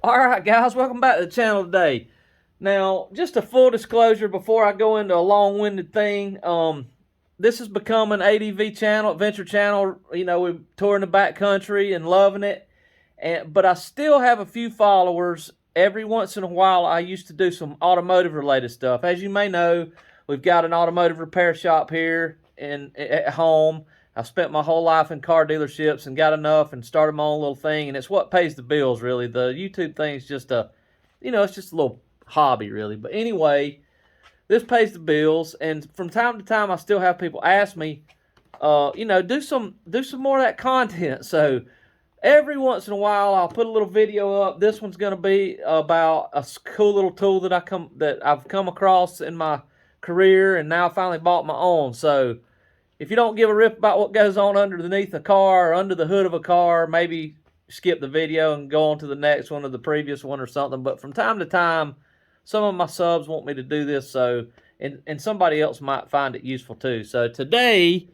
Alright guys, welcome back to the channel today. Now, just a full disclosure before I go into a long-winded thing. This has become an ADV channel, adventure channel. You know, we're touring the backcountry and loving it. But I still have a few followers. Every once in a while, I used to do some automotive-related stuff. As you may know, we've got an automotive repair shop here at home. I've spent my whole life in car dealerships and got enough and started my own little thing, and it's what pays the bills, really. The YouTube thing is just it's just a little hobby, really. But anyway, this pays the bills, and from time to time, I still have people ask me, do some more of that content. So every once in a while, I'll put a little video up. This one's going to be about a cool little tool that I've come across in my career, and now I finally bought my own. So if you don't give a rip about what goes on underneath a car or under the hood of a car, maybe skip the video and go on to the next one or the previous one or something. But from time to time, some of my subs want me to do this, so and somebody else might find it useful too. So today,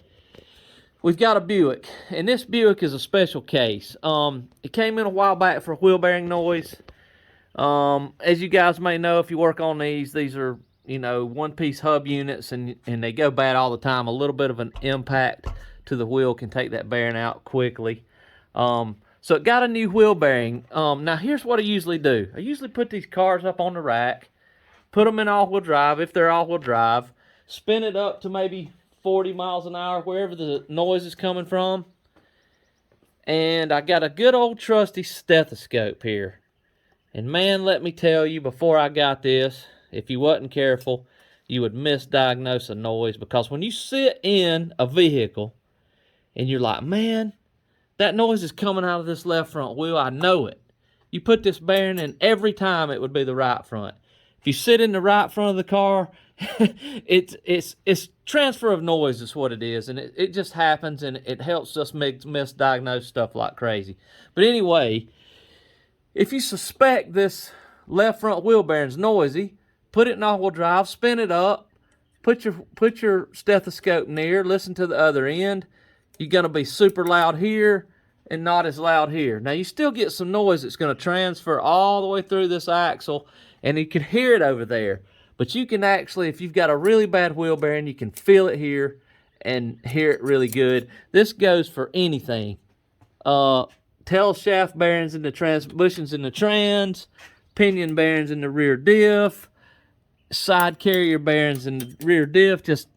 we've got a Buick, and this Buick is a special case. It came in a while back for a wheel bearing noise. As you guys may know, if you work on these are one-piece hub units, and they go bad all the time. A little bit of an impact to the wheel can take that bearing out quickly. So it got a new wheel bearing. Now here's what I usually do. I usually put these cars up on the rack, put them in all-wheel drive, if they're all-wheel drive, spin it up to maybe 40 miles an hour, wherever the noise is coming from. And I got a good old trusty stethoscope here. And man, let me tell you, before I got this, if you wasn't careful, you would misdiagnose a noise, because when you sit in a vehicle and you're like, man, that noise is coming out of this left front wheel, I know it. You put this bearing in, every time it would be the right front. If you sit in the right front of the car, it's transfer of noise is what it is, and it just happens, and it helps us misdiagnose stuff like crazy. But anyway, if you suspect this left front wheel bearing's noisy, put it in all-wheel drive, spin it up, put your stethoscope near, listen to the other end. You're going to be super loud here and not as loud here. Now, you still get some noise that's going to transfer all the way through this axle, and you can hear it over there. But you can actually, if you've got a really bad wheel bearing, you can feel it here and hear it really good. This goes for anything. Tail shaft bearings in the bushings in the trans, pinion bearings in the rear diff, side carrier bearings in the rear diff, just,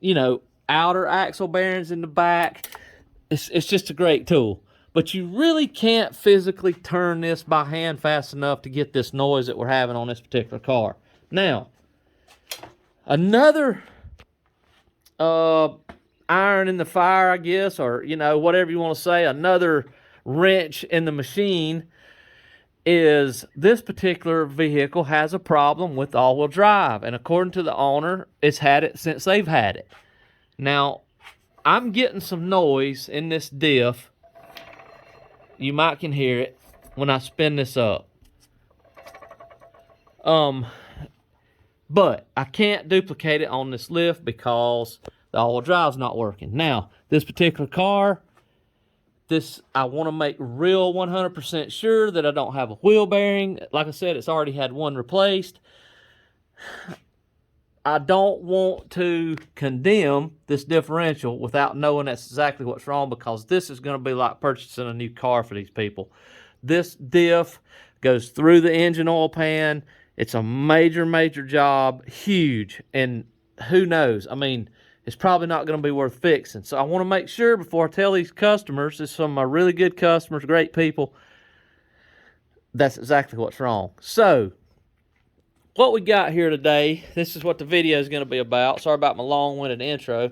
outer axle bearings in the back. It's just a great tool. But you really can't physically turn this by hand fast enough to get this noise that we're having on this particular car. Now, another iron in the fire, I guess, or, whatever you want to say, another wrench in the machine, is this particular vehicle has a problem with all-wheel drive. And according to the owner, it's had it since they've had it. Now, I'm getting some noise in this diff. You might can hear it when I spin this up. But I can't duplicate it on this lift because the all-wheel drive's not working. Now, this particular car, I want to make real 100% sure that I don't have a wheel bearing. Like I said, it's already had one replaced. I don't want to condemn this differential without knowing that's exactly what's wrong, because this is going to be like purchasing a new car for these people. This diff goes through the engine oil pan. It's a major, major job, huge, and who knows? I mean, it's probably not going to be worth fixing. So I want to make sure before I tell these customers, this is some of my really good customers, great people, that's exactly what's wrong. So what we got here today, this is what the video is going to be about. Sorry about my long-winded intro.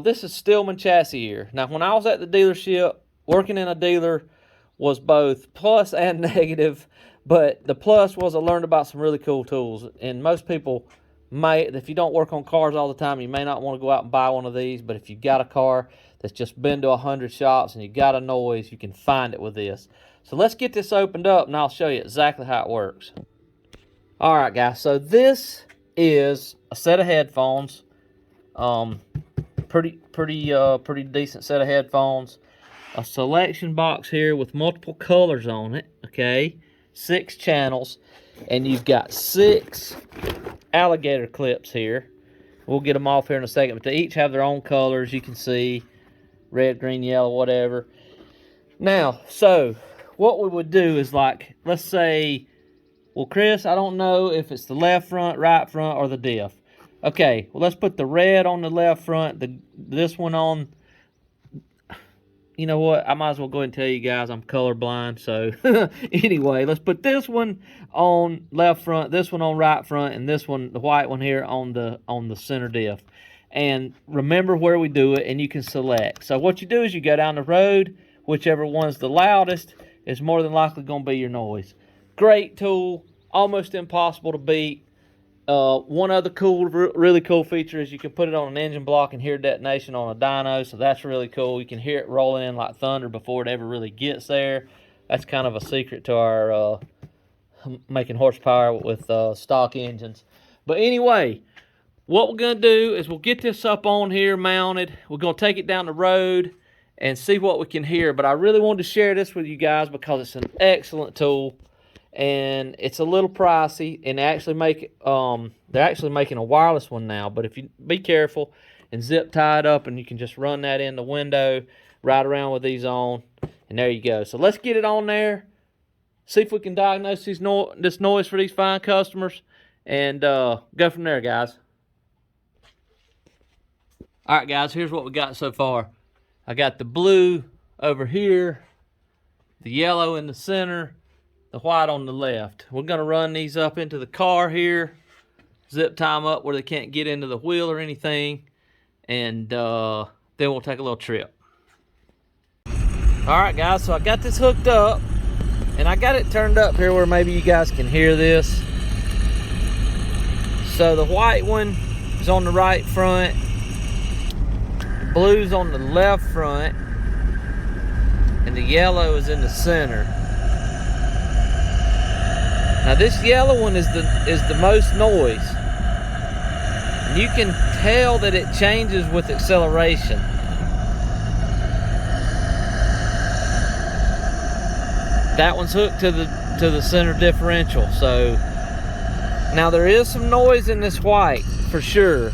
This is Stillman chassis here. Now, when I was at the dealership, working in a dealer was both plus and negative, but the plus was I learned about some really cool tools. And most people if you don't work on cars all the time, you may not want to go out and buy one of these, but if you got a car that's just been to 100 shops and you got a noise, you can find it with this. So let's get this opened up, and I'll show you exactly how it works. All right, guys, so this is a set of headphones. Pretty decent set of headphones. A selection box here with multiple colors on it, okay? 6 channels, and you've got 6 alligator clips here. We'll get them off here in a second, but they each have their own colors. You can see red, green, yellow, whatever. Now, so what we would do is, like, let's say, well, Chris, I don't know if it's the left front, right front, or the diff. Okay, well, let's put the red on the left front, this one on. You know what? I might as well go ahead and tell you guys I'm colorblind. So anyway, let's put this one on left front, this one on right front, and this one, the white one here, on the center diff. And remember where we do it, and you can select. So what you do is you go down the road, whichever one's the loudest is more than likely going to be your noise. Great tool, almost impossible to beat. One other really cool feature is you can put it on an engine block and hear detonation on a dyno, so that's really cool. You can hear it rolling in like thunder before it ever really gets there. That's kind of a secret to our making horsepower with stock engines. But anyway, what we're going to do is we'll get this up on here mounted. We're going to take it down the road and see what we can hear. But I really wanted to share this with you guys because it's an excellent tool. And it's a little pricey, and they're actually making a wireless one now. But if you be careful and zip tie it up, and you can just run that in the window, ride around with these on, and there you go. So let's get it on there, see if we can diagnose this noise for these fine customers, and go from there, guys. All right, guys, here's what we got so far. I got the blue over here, the yellow in the center, the white on the left. We're going to run these up into the car here, zip tie them up where they can't get into the wheel or anything, and then we'll take a little trip. Alright guys, so I got this hooked up, and I got it turned up here where maybe you guys can hear this. So the white one is on the right front, blue's on the left front, and the yellow is in the center. Now this yellow one is the most noise. And you can tell that it changes with acceleration. That one's hooked to the center differential. So now there is some noise in this white for sure.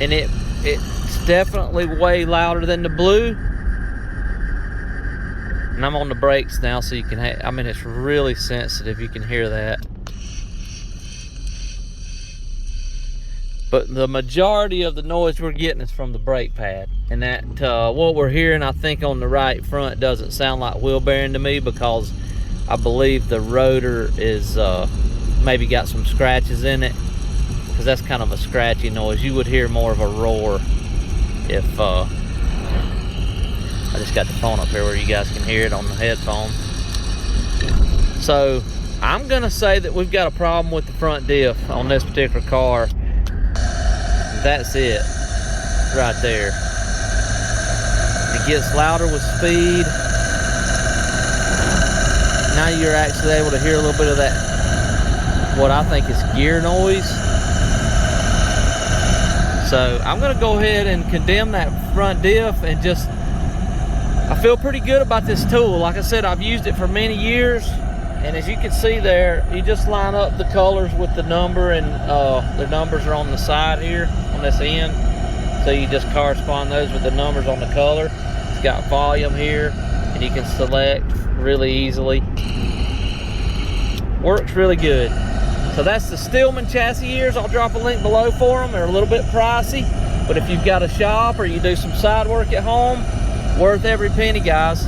And it's definitely way louder than the blue. And I'm on the brakes now, so you can, I mean, it's really sensitive. You can hear that. But the majority of the noise we're getting is from the brake pad. And that, what we're hearing, I think, on the right front doesn't sound like wheel bearing to me, because I believe the rotor is maybe got some scratches in it, because that's kind of a scratchy noise. You would hear more of a roar if I just got the phone up here where you guys can hear it on the headphones. So I'm gonna say that we've got a problem with the front diff on this particular car. That's it right there. It gets louder with speed. Now you're actually able to hear a little bit of that, what I think is gear noise. So I'm gonna go ahead and condemn that front diff, and just, I feel pretty good about this tool. Like I said, I've used it for many years, and as you can see there, you just line up the colors with the number, and the numbers are on the side here on this end, so you just correspond those with the numbers on the color. It's got volume here, and you can select really easily. Works really good. So that's the Stillman chassis ears. I'll drop a link below for them. They're a little bit pricey, but if you've got a shop or you do some side work at home, worth every penny, guys.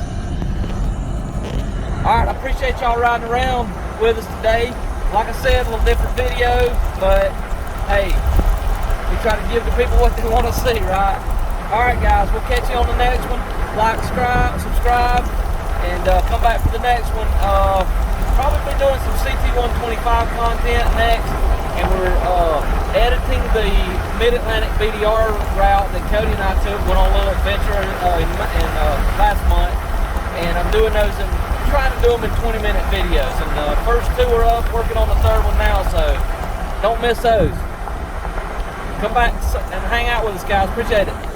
All right, I appreciate y'all riding around with us today. Like I said, a little different video, but hey, we try to give the people what they want to see, right? All right, guys, we'll catch you on the next one. Like, subscribe, and come back for the next one. Probably be doing some CT125 content next, and we're editing the Mid-Atlantic BDR route that Cody and I went on a little adventure in last month, and I'm doing those and trying to do them in 20-minute videos. And the first 2 are up, working on the 3rd one now, so don't miss those. Come back and hang out with us, guys. Appreciate it.